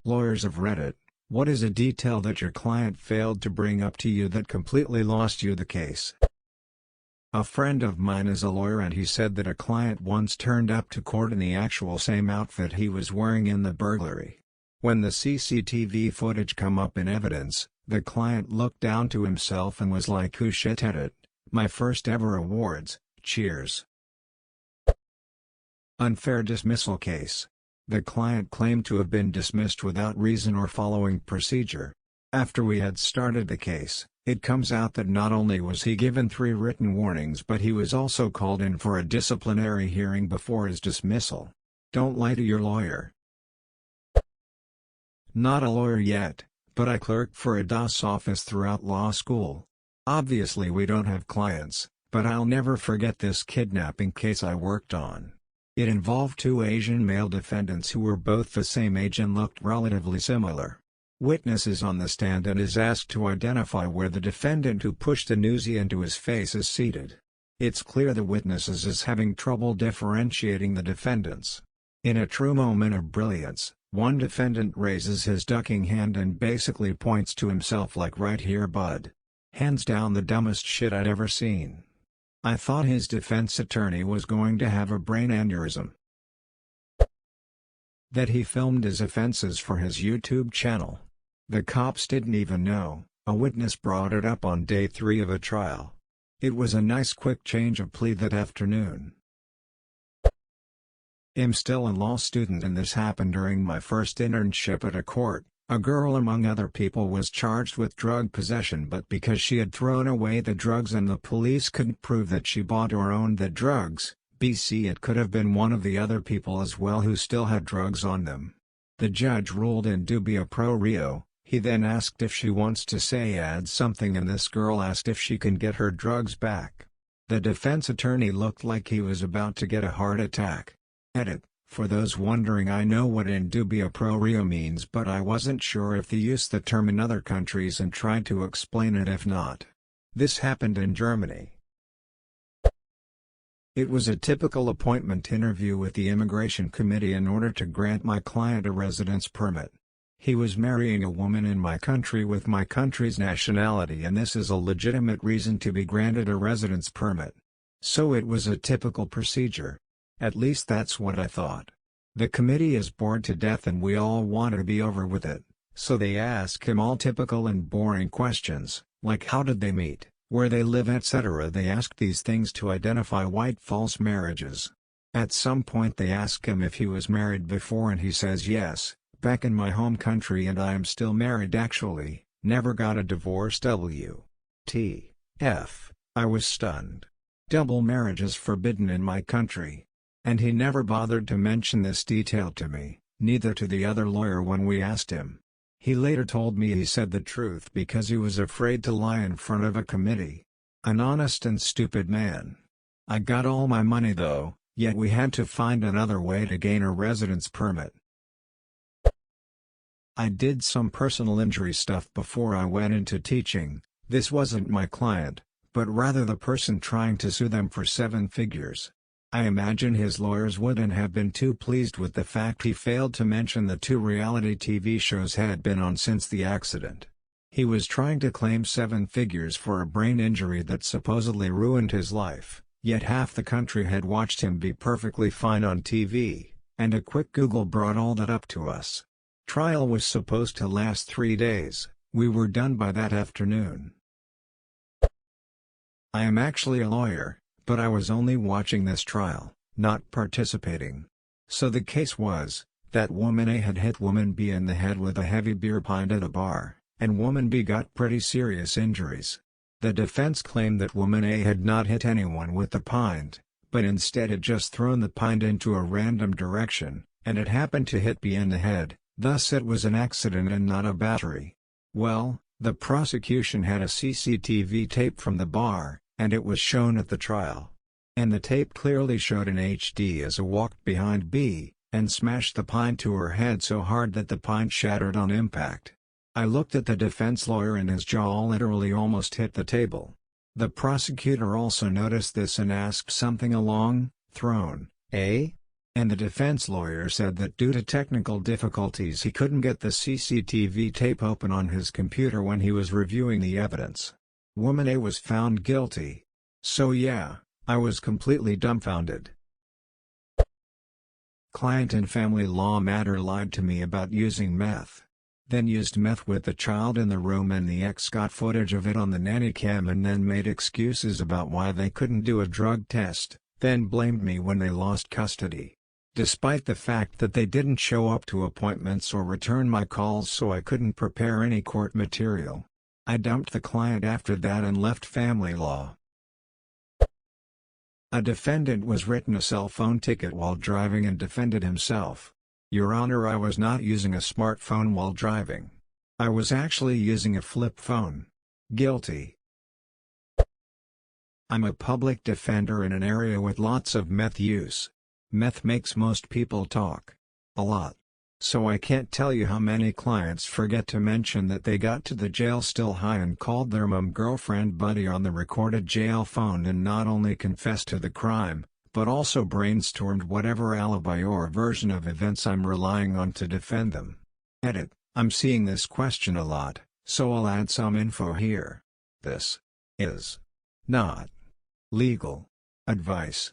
Lawyers of Reddit, what is a detail that your client failed to bring up to you that completely lost you the case? A friend of mine is a lawyer and he said that a client once turned up to court in the actual same outfit he was wearing in the burglary. When the CCTV footage come up in evidence, the client looked down to himself and was like, "Who shit at it? My first ever awards, cheers." Unfair dismissal case. The client claimed to have been dismissed without reason or following procedure. After we had started the case, it comes out that not only was he given 3 written warnings but he was also called in for a disciplinary hearing before his dismissal. Don't lie to your lawyer. Not a lawyer yet, but I clerked for a DOS office throughout law school. Obviously we don't have clients, but I'll never forget this kidnapping case I worked on. It involved 2 Asian male defendants who were both the same age and looked relatively similar. Witness is on the stand and is asked to identify where the defendant who pushed a newsie into his face is seated. It's clear the witness is having trouble differentiating the defendants. In a true moment of brilliance, one defendant raises his ducking hand and basically points to himself like, "Right here, bud." Hands down the dumbest shit I'd ever seen. I thought his defense attorney was going to have a brain aneurysm. That he filmed his offenses for his YouTube channel. The cops didn't even know, a witness brought it up on day 3 of a trial. It was a nice quick change of plea that afternoon. I'm still a law student and this happened during my first internship at a court. A girl among other people was charged with drug possession, but because she had thrown away the drugs and the police couldn't prove that she bought or owned the drugs, it could have been one of the other people as well who still had drugs on them. The judge ruled in dubio pro reo. He then asked if she wants to add something and this girl asked if she can get her drugs back. The defense attorney looked like he was about to get a heart attack. Edit. For those wondering, I know what in dubio pro reo means, but I wasn't sure if they use the term in other countries and tried to explain it if not. This happened in Germany. It was a typical appointment interview with the immigration committee in order to grant my client a residence permit. He was marrying a woman in my country with my country's nationality and this is a legitimate reason to be granted a residence permit. So it was a typical procedure. At least that's what I thought. The committee is bored to death and we all want to be over with it, so they ask him all typical and boring questions, like how did they meet, where they live, etc. They ask these things to identify white false marriages. At some point they ask him if he was married before and he says yes, back in my home country and I am still married actually, never got a divorce. WTF, I was stunned. Double marriage is forbidden in my country. And he never bothered to mention this detail to me, neither to the other lawyer when we asked him. He later told me he said the truth because he was afraid to lie in front of a committee. An honest and stupid man. I got all my money though, yet we had to find another way to gain a residence permit. I did some personal injury stuff before I went into teaching. This wasn't my client, but rather the person trying to sue them for 7 figures. I imagine his lawyers wouldn't have been too pleased with the fact he failed to mention the 2 reality TV shows had been on since the accident. He was trying to claim 7 figures for a brain injury that supposedly ruined his life, yet half the country had watched him be perfectly fine on TV, and a quick Google brought all that up to us. Trial was supposed to last 3 days, we were done by that afternoon. I am actually a lawyer, but I was only watching this trial, not participating. So the case was, that woman A had hit woman B in the head with a heavy beer pint at a bar, and woman B got pretty serious injuries. The defense claimed that woman A had not hit anyone with the pint, but instead had just thrown the pint into a random direction, and it happened to hit B in the head, thus it was an accident and not a battery. Well, the prosecution had a CCTV tape from the bar, and it was shown at the trial. And the tape clearly showed in HD as A walked behind B, and smashed the pint to her head so hard that the pint shattered on impact. I looked at the defense lawyer and his jaw literally almost hit the table. The prosecutor also noticed this and asked something along, "Thrown, eh?" And the defense lawyer said that due to technical difficulties he couldn't get the CCTV tape open on his computer when he was reviewing the evidence. Woman A was found guilty. So yeah, I was completely dumbfounded. Client in family law matter lied to me about using meth. Then used meth with the child in the room, and the ex got footage of it on the nanny cam and then made excuses about why they couldn't do a drug test, then blamed me when they lost custody. Despite the fact that they didn't show up to appointments or return my calls, so I couldn't prepare any court material. I dumped the client after that and left family law. A defendant was written a cell phone ticket while driving and defended himself. Your Honor, I was not using a smartphone while driving. I was actually using a flip phone. Guilty. I'm a public defender in an area with lots of meth use. Meth makes most people talk. A lot. So I can't tell you how many clients forget to mention that they got to the jail still high and called their mom, girlfriend, buddy on the recorded jail phone and not only confessed to the crime, but also brainstormed whatever alibi or version of events I'm relying on to defend them. Edit: I'm seeing this question a lot, so I'll add some info here. This is not legal advice.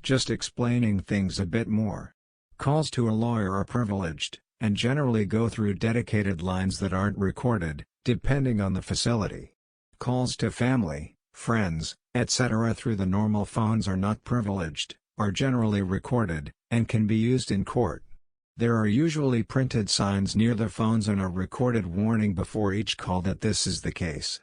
Just explaining things a bit more. Calls to a lawyer are privileged, and generally go through dedicated lines that aren't recorded, depending on the facility. Calls to family, friends, etc. through the normal phones are not privileged, are generally recorded, and can be used in court. There are usually printed signs near the phones and a recorded warning before each call that this is the case.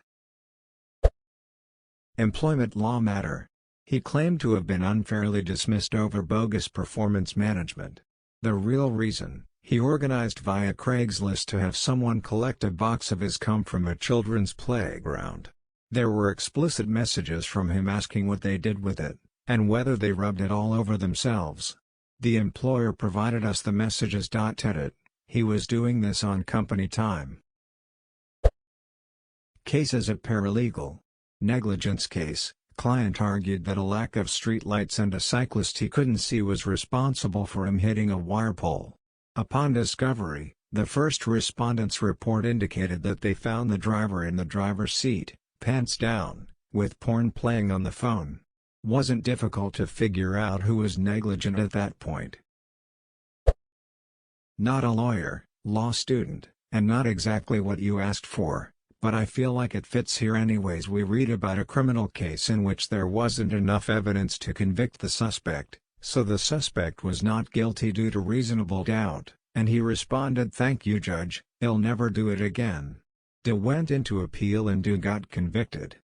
Employment law matter. He claimed to have been unfairly dismissed over bogus performance management. The real reason, he organized via Craigslist to have someone collect a box of his cum from a children's playground. There were explicit messages from him asking what they did with it, and whether they rubbed it all over themselves. The employer provided us the messages. Edit: he was doing this on company time. Case as a paralegal. Negligence case. Client argued that a lack of streetlights and a cyclist he couldn't see was responsible for him hitting a wire pole. Upon discovery, the first respondent's report indicated that they found the driver in the driver's seat, pants down, with porn playing on the phone. Wasn't difficult to figure out who was negligent at that point. Not a lawyer, law student, and not exactly what you asked for. But I feel like it fits here anyways. We read about a criminal case in which there wasn't enough evidence to convict the suspect, so the suspect was not guilty due to reasonable doubt, and he responded, "Thank you, Judge, I'll never do it again." De went into appeal and got convicted.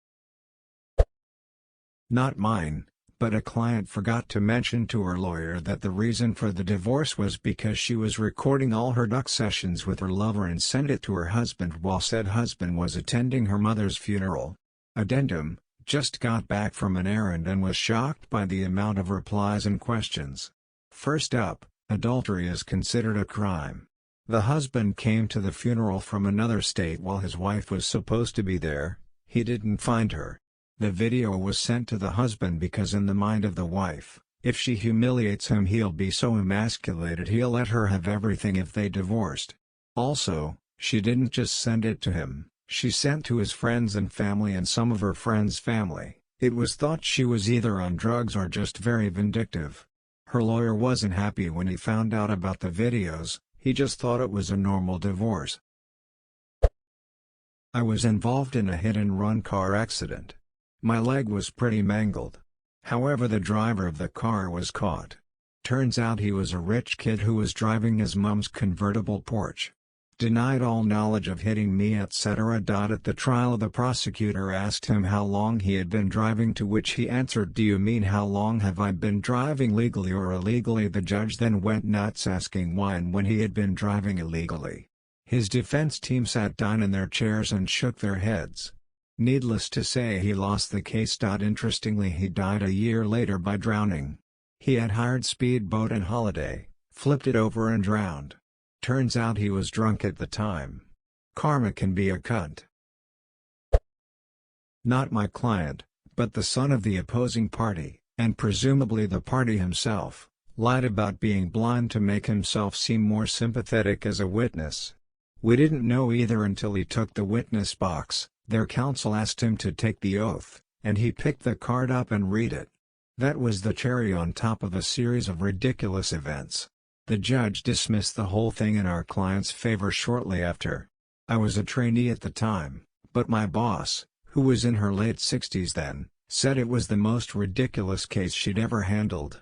Not mine, but a client forgot to mention to her lawyer that the reason for the divorce was because she was recording all her duck sessions with her lover and sent it to her husband while said husband was attending her mother's funeral. Addendum: just got back from an errand and was shocked by the amount of replies and questions. First up, adultery is considered a crime. The husband came to the funeral from another state while his wife was supposed to be there. He didn't find her. The video was sent to the husband because in the mind of the wife, if she humiliates him he'll be so emasculated he'll let her have everything if they divorced. Also, she didn't just send it to him, she sent to his friends and family and some of her friends' family. It was thought she was either on drugs or just very vindictive. Her lawyer wasn't happy when he found out about the videos, he just thought it was a normal divorce. I was involved in a hit-and-run car accident. My leg was pretty mangled. However, the driver of the car was caught. Turns out he was a rich kid who was driving his mom's convertible Porsche. Denied all knowledge of hitting me, etc. At the trial, the prosecutor asked him how long he had been driving, to which he answered, "Do you mean how long have I been driving, legally or illegally?" The judge then went nuts asking why and when he had been driving illegally. His defense team sat down in their chairs and shook their heads. Needless to say, he lost the case. Interestingly, he died a year later by drowning. He had hired speedboat and holiday, flipped it over and drowned. Turns out he was drunk at the time. Karma can be a cunt. Not my client, but the son of the opposing party, and presumably the party himself, Lied about being blind to make himself seem more sympathetic as a witness. We didn't know either until he took the witness box. Their counsel asked him to take the oath, and he picked the card up and read it. That was the cherry on top of a series of ridiculous events. The judge dismissed the whole thing in our client's favor shortly after. I was a trainee at the time, but my boss, who was in her late 60s then, said it was the most ridiculous case she'd ever handled.